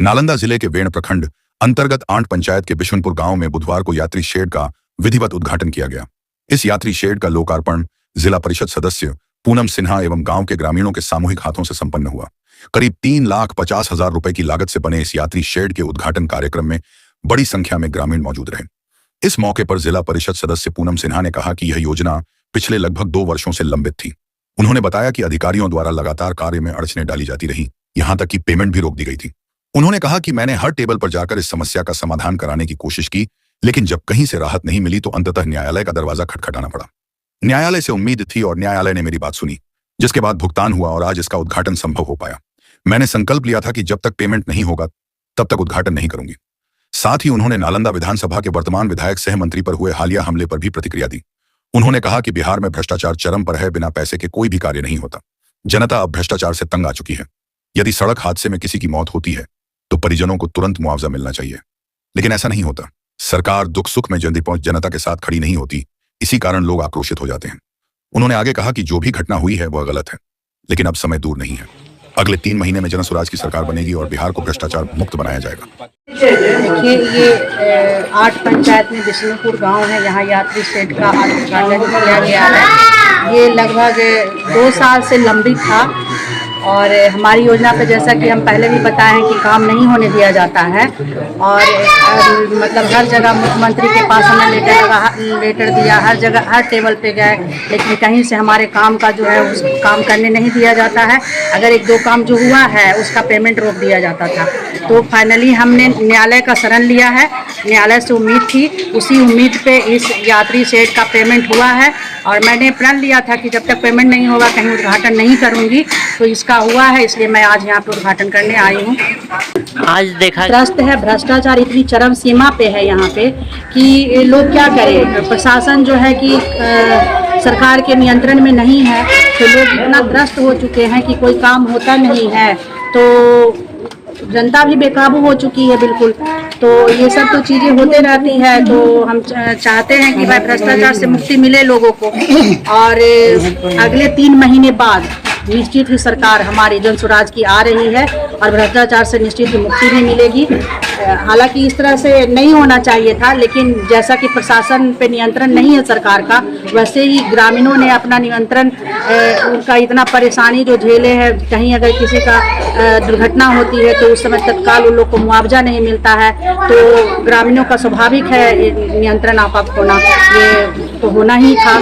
नालंदा जिले के वेण प्रखंड अंतर्गत आंट पंचायत के बिशुनपुर गांव में बुधवार को यात्री शेड का विधिवत उद्घाटन किया गया। इस यात्री शेड का लोकार्पण जिला परिषद सदस्य पूनम सिन्हा एवं गांव के ग्रामीणों के सामूहिक हाथों से संपन्न हुआ। करीब 3,50,000 रुपए की लागत से बने इस यात्री शेड के उद्घाटन कार्यक्रम में बड़ी संख्या में ग्रामीण मौजूद रहे। इस मौके पर जिला परिषद सदस्य पूनम सिन्हा ने कहा कि यह योजना पिछले लगभग 2 वर्षों से लंबित थी। उन्होंने बताया कि अधिकारियों द्वारा लगातार कार्य में अड़चनें डाली जाती रही, यहां तक कि पेमेंट भी रोक दी गई थी। उन्होंने कहा कि मैंने हर टेबल पर जाकर इस समस्या का समाधान कराने की कोशिश की, लेकिन जब कहीं से राहत नहीं मिली तो अंततः न्यायालय का दरवाजा खटखटाना पड़ा। न्यायालय से उम्मीद थी और न्यायालय ने मेरी बात सुनी, जिसके बाद भुगतान हुआ और आज इसका उद्घाटन संभव हो पाया। मैंने संकल्प लिया था कि जब तक पेमेंट नहीं होगा तब तक उद्घाटन नहीं करूंगी। साथ ही उन्होंने नालंदा विधानसभा के वर्तमान विधायक सह मंत्री पर हुए हालिया हमले पर भी प्रतिक्रिया दी। उन्होंने कहा कि बिहार में भ्रष्टाचार चरम पर है, बिना पैसे के कोई भी कार्य नहीं होता। जनता अब भ्रष्टाचार से तंग आ चुकी है। यदि सड़क हादसे में किसी की मौत होती है तो परिजनों को तुरंत मुआवजा मिलना चाहिए, लेकिन ऐसा नहीं होता। सरकार दुख सुख में जल्दी पहुंच जनता के साथ खड़ी नहीं होती, इसी कारण लोग आक्रोशित हो जाते हैं। उन्होंने आगे कहा कि जो भी घटना हुई है वह गलत है, लेकिन अब समय दूर नहीं है। अगले 3 महीने में जनस्वराज की सरकार बनेगी और बिहार को भ्रष्टाचार मुक्त बनाया जाएगा। देखिए, ये आंट पंचायत में बिशुनपुर गांव है, यहाँ यात्री शेड का उद्घाटन किया गया है। ये लगभग 2 साल से लंबित था और हमारी योजना पे जैसा कि हम पहले भी बताए हैं कि काम नहीं होने दिया जाता है और मतलब हर जगह मुख्यमंत्री के पास हमें लेटर दिया, हर जगह हर टेबल पे गए, लेकिन कहीं से हमारे काम का जो है उस काम करने नहीं दिया जाता है। अगर 1-2 काम जो हुआ है उसका पेमेंट रोक दिया जाता था। तो फाइनली हमने न्यायालय का शरण लिया है। न्यायालय से उम्मीद थी, उसी उम्मीद पे इस यात्री शेड का पेमेंट हुआ है और मैंने प्रण लिया था कि जब तक पेमेंट नहीं होगा कहीं उद्घाटन नहीं करूंगी। तो इसका हुआ है, इसलिए मैं आज यहाँ पे उद्घाटन करने आई हूँ। आज देखा त्रस्त है, भ्रष्टाचार इतनी चरम सीमा पे है यहाँ पे कि लोग क्या करें। प्रशासन जो है कि सरकार के नियंत्रण में नहीं है, तो लोग इतना त्रस्त हो चुके हैं कि कोई काम होता नहीं है, तो जनता भी बेकाबू हो चुकी है बिल्कुल। तो ये सब तो चीज़ें होते रहती है, तो हम चाहते हैं कि भाई भ्रष्टाचार से मुक्ति मिले लोगों को और अगले 3 महीने बाद निश्चित ही सरकार हमारी जनस्वराज की आ रही है और भ्रष्टाचार से निश्चित ही मुक्ति भी मिलेगी। हालांकि इस तरह से नहीं होना चाहिए था, लेकिन जैसा कि प्रशासन पे नियंत्रण नहीं है सरकार का, वैसे ही ग्रामीणों ने अपना नियंत्रण उनका इतना परेशानी जो झेले है। कहीं अगर किसी का दुर्घटना होती है तो उस समय तत्काल उन लोग को मुआवजा नहीं मिलता है, तो ग्रामीणों का स्वाभाविक है नियंत्रण आपा होना, ये तो होना ही था।